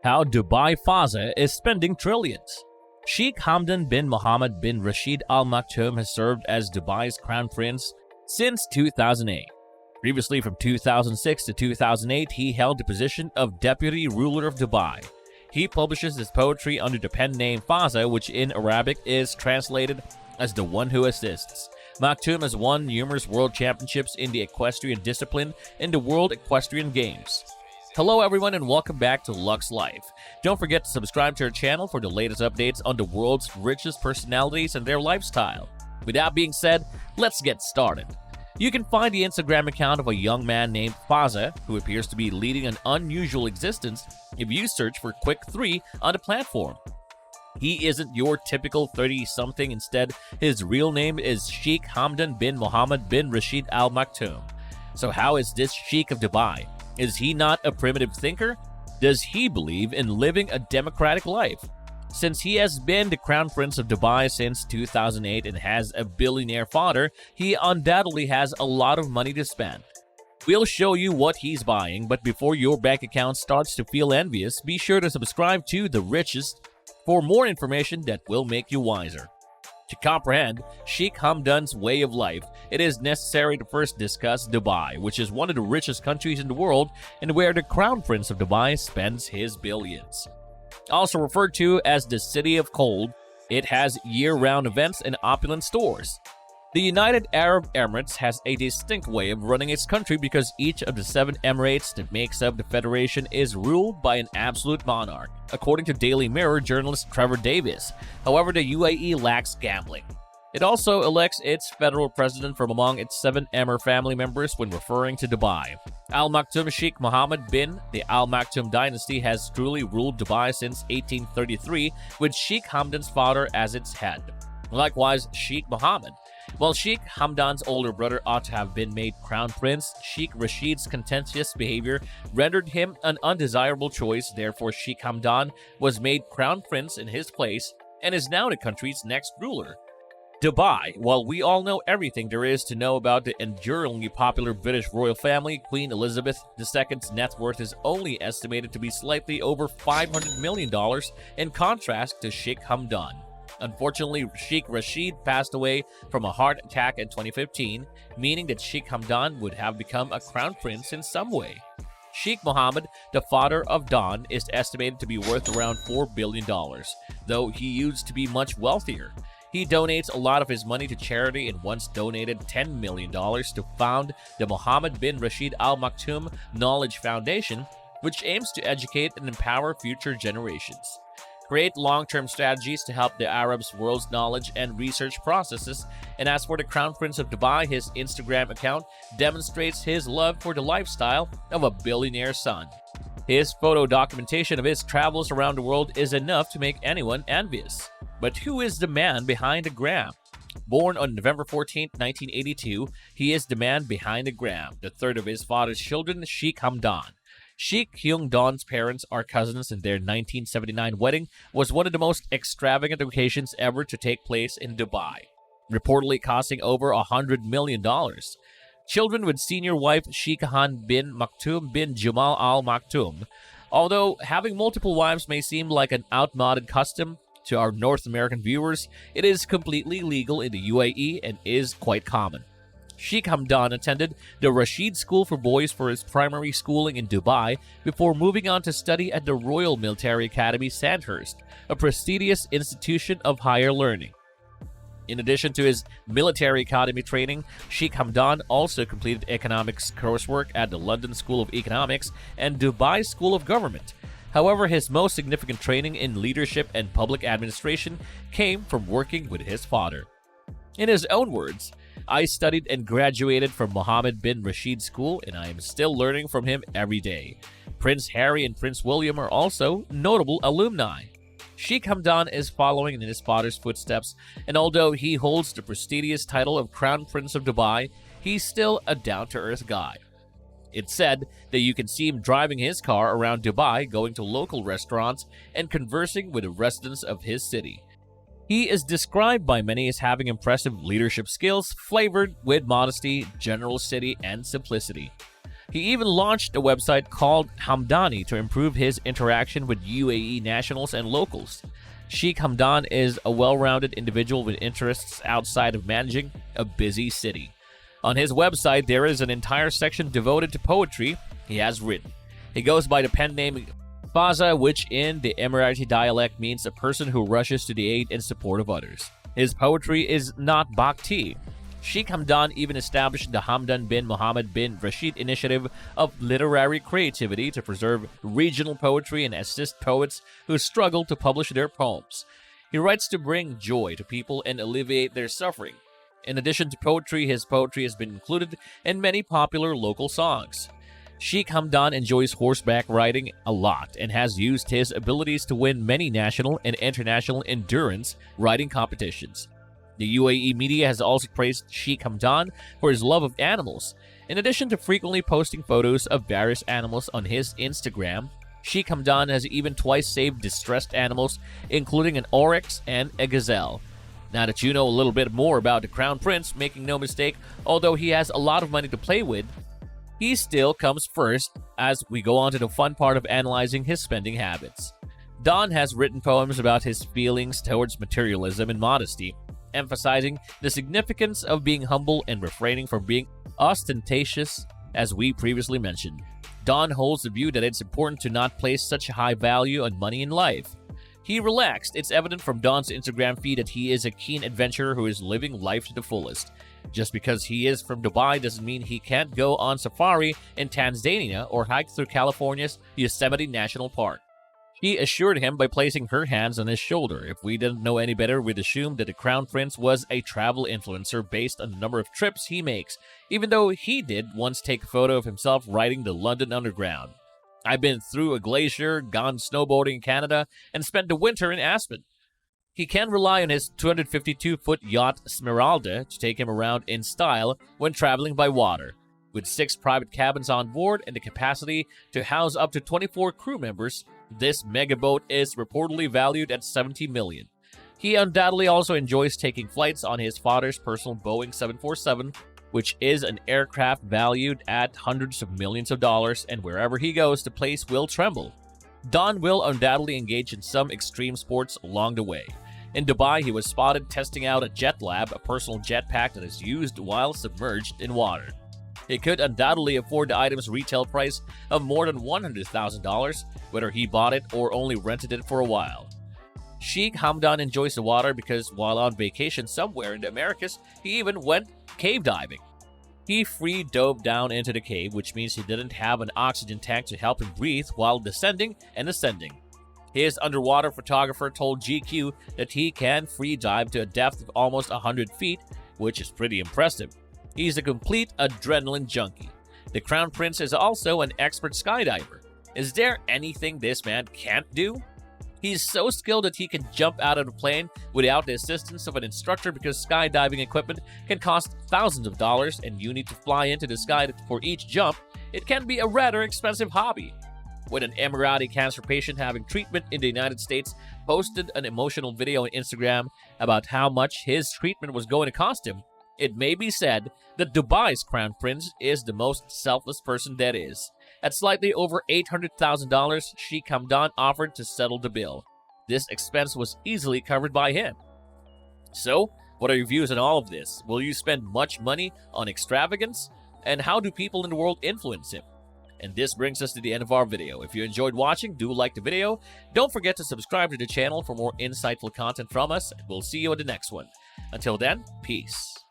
How Dubai Fazza is spending trillions. Sheikh Hamdan bin Mohammed bin Rashid Al Maktoum has served as Dubai's crown prince since 2008. Previously, from 2006 to 2008, he held the position of deputy ruler of Dubai. He publishes his poetry under the pen name Fazza, which in Arabic is translated as the one who assists. Maktoum has won numerous world championships in the equestrian discipline in the World Equestrian Games. Hello everyone and welcome back to Luxe Life. Don't forget to subscribe to our channel for the latest updates on the world's richest personalities and their lifestyle. With that being said, let's get started. You can find the Instagram account of a young man named Fazza, who appears to be leading an unusual existence if you search for Quick 3 on the platform. He isn't your typical 30-something, instead, his real name is Sheikh Hamdan bin Mohammed bin Rashid Al Maktoum. So how is this Sheikh of Dubai? Is he not a primitive thinker? Does he believe in living a democratic life? Since he has been the crown prince of Dubai since 2008 and has a billionaire father, he undoubtedly has a lot of money to spend. We'll show you what he's buying, but before your bank account starts to feel envious, be sure to subscribe to The Richest for more information that will make you wiser. To comprehend Sheikh Hamdan's way of life, it is necessary to first discuss Dubai, which is one of the richest countries in the world and where the Crown Prince of Dubai spends his billions. Also referred to as the City of Gold, it has year-round events and opulent stores. The United Arab Emirates has a distinct way of running its country because each of the 7 emirates that makes up the federation is ruled by an absolute monarch, according to Daily Mirror journalist Trevor Davis. However, the UAE lacks gambling. It also elects its federal president from among its 7 Emir family members when referring to Dubai. Al Maktoum Sheikh Mohammed bin the Al Maktoum dynasty has truly ruled Dubai since 1833, with Sheikh Hamdan's father as its head. Likewise, Sheikh Mohammed. While Sheikh Hamdan's older brother ought to have been made crown prince, Sheikh Rashid's contentious behavior rendered him an undesirable choice. Therefore, Sheikh Hamdan was made crown prince in his place and is now the country's next ruler. Dubai. While we all know everything there is to know about the enduringly popular British royal family, Queen Elizabeth II's net worth is only estimated to be slightly over $500 million in contrast to Sheikh Hamdan. Unfortunately, Sheikh Rashid passed away from a heart attack in 2015, meaning that Sheikh Hamdan would have become a crown prince in some way. Sheikh Mohammed, the father of Don, is estimated to be worth around $4 billion, though he used to be much wealthier. He donates a lot of his money to charity and once donated $10 million to found the Mohammed bin Rashid Al Maktoum Knowledge Foundation, which aims to educate and empower future generations, create long-term strategies to help the Arabs' world's knowledge and research processes. And as for the Crown Prince of Dubai, his Instagram account demonstrates his love for the lifestyle of a billionaire son. His photo documentation of his travels around the world is enough to make anyone envious. But who is the man behind the gram? Born on November 14, 1982, he is the man behind the gram, the third of his father's children, Sheikh Hamdan. Sheikh Hyung Don's parents are cousins, and their 1979 wedding was one of the most extravagant occasions ever to take place in Dubai, reportedly costing over $100 million. Children with senior wife Sheikh Han bin Maktoum bin Jamal Al Maktoum. Although having multiple wives may seem like an outmoded custom to our North American viewers, it is completely legal in the UAE and is quite common. Sheikh Hamdan attended the Rashid School for Boys for his primary schooling in Dubai before moving on to study at the Royal Military Academy Sandhurst, a prestigious institution of higher learning. In addition to his military academy training, Sheikh Hamdan also completed economics coursework at the London School of Economics and Dubai School of Government. However, his most significant training in leadership and public administration came from working with his father. In his own words, "I studied and graduated from Mohammed bin Rashid School, and I am still learning from him every day." Prince Harry and Prince William are also notable alumni. Sheikh Hamdan is following in his father's footsteps, and although he holds the prestigious title of Crown Prince of Dubai, he's still a down-to-earth guy. It's said that you can see him driving his car around Dubai, going to local restaurants, and conversing with the residents of his city. He is described by many as having impressive leadership skills flavored with modesty, generosity, and simplicity. He even launched a website called Hamdani to improve his interaction with UAE nationals and locals. Sheikh Hamdan is a well-rounded individual with interests outside of managing a busy city. On his website, there is an entire section devoted to poetry he has written. He goes by the pen name Fazza, which in the Emirati dialect means a person who rushes to the aid and support of others. His poetry is not bhakti. Sheikh Hamdan even established the Hamdan bin Mohammed bin Rashid initiative of literary creativity to preserve regional poetry and assist poets who struggle to publish their poems. He writes to bring joy to people and alleviate their suffering. In addition to poetry, his poetry has been included in many popular local songs. Sheikh Hamdan enjoys horseback riding a lot and has used his abilities to win many national and international endurance riding competitions. The UAE media has also praised Sheikh Hamdan for his love of animals. In addition to frequently posting photos of various animals on his Instagram, Sheikh Hamdan has even twice saved distressed animals, including an oryx and a gazelle. Now that you know a little bit more about the Crown Prince, making no mistake, although he has a lot of money to play with, he still comes first as we go on to the fun part of analyzing his spending habits. Don has written poems about his feelings towards materialism and modesty, emphasizing the significance of being humble and refraining from being ostentatious, as we previously mentioned. Don holds the view that it's important to not place such a high value on money in life. He relaxed. It's evident from Don's Instagram feed that he is a keen adventurer who is living life to the fullest. Just because he is from Dubai doesn't mean he can't go on safari in Tanzania or hike through California's Yosemite National Park. She assured him by placing her hands on his shoulder. If we didn't know any better, we'd assume that the Crown Prince was a travel influencer based on the number of trips he makes, even though he did once take a photo of himself riding the London Underground. I've been through a glacier, gone snowboarding in Canada, and spent the winter in Aspen. He can rely on his 252-foot yacht Smeralda to take him around in style when traveling by water. With 6 private cabins on board and the capacity to house up to 24 crew members, this megaboat is reportedly valued at $70 million. He undoubtedly also enjoys taking flights on his father's personal Boeing 747, which is an aircraft valued at hundreds of millions of dollars, and wherever he goes, the place will tremble. Don will undoubtedly engage in some extreme sports along the way. In Dubai, he was spotted testing out a Jet Lab, a personal jetpack that is used while submerged in water. He could undoubtedly afford the item's retail price of more than $100,000, whether he bought it or only rented it for a while. Sheikh Hamdan enjoys the water because while on vacation somewhere in the Americas, he even went cave diving. He free dove down into the cave, which means he didn't have an oxygen tank to help him breathe while descending and ascending. His underwater photographer told GQ that he can free dive to a depth of almost 100 feet, which is pretty impressive. He's a complete adrenaline junkie. The Crown Prince is also an expert skydiver. Is there anything this man can't do? He's so skilled that he can jump out of a plane without the assistance of an instructor because skydiving equipment can cost thousands of dollars and you need to fly into the sky for each jump. It can be a rather expensive hobby. When an Emirati cancer patient having treatment in the United States posted an emotional video on Instagram about how much his treatment was going to cost him, it may be said that Dubai's Crown Prince is the most selfless person that is. At slightly over $800,000, Sheikh Hamdan offered to settle the bill. This expense was easily covered by him. So, what are your views on all of this? Will you spend much money on extravagance? And how do people in the world influence him? And this brings us to the end of our video. If you enjoyed watching, do like the video. Don't forget to subscribe to the channel for more insightful content from us, and we'll see you in the next one. Until then, peace.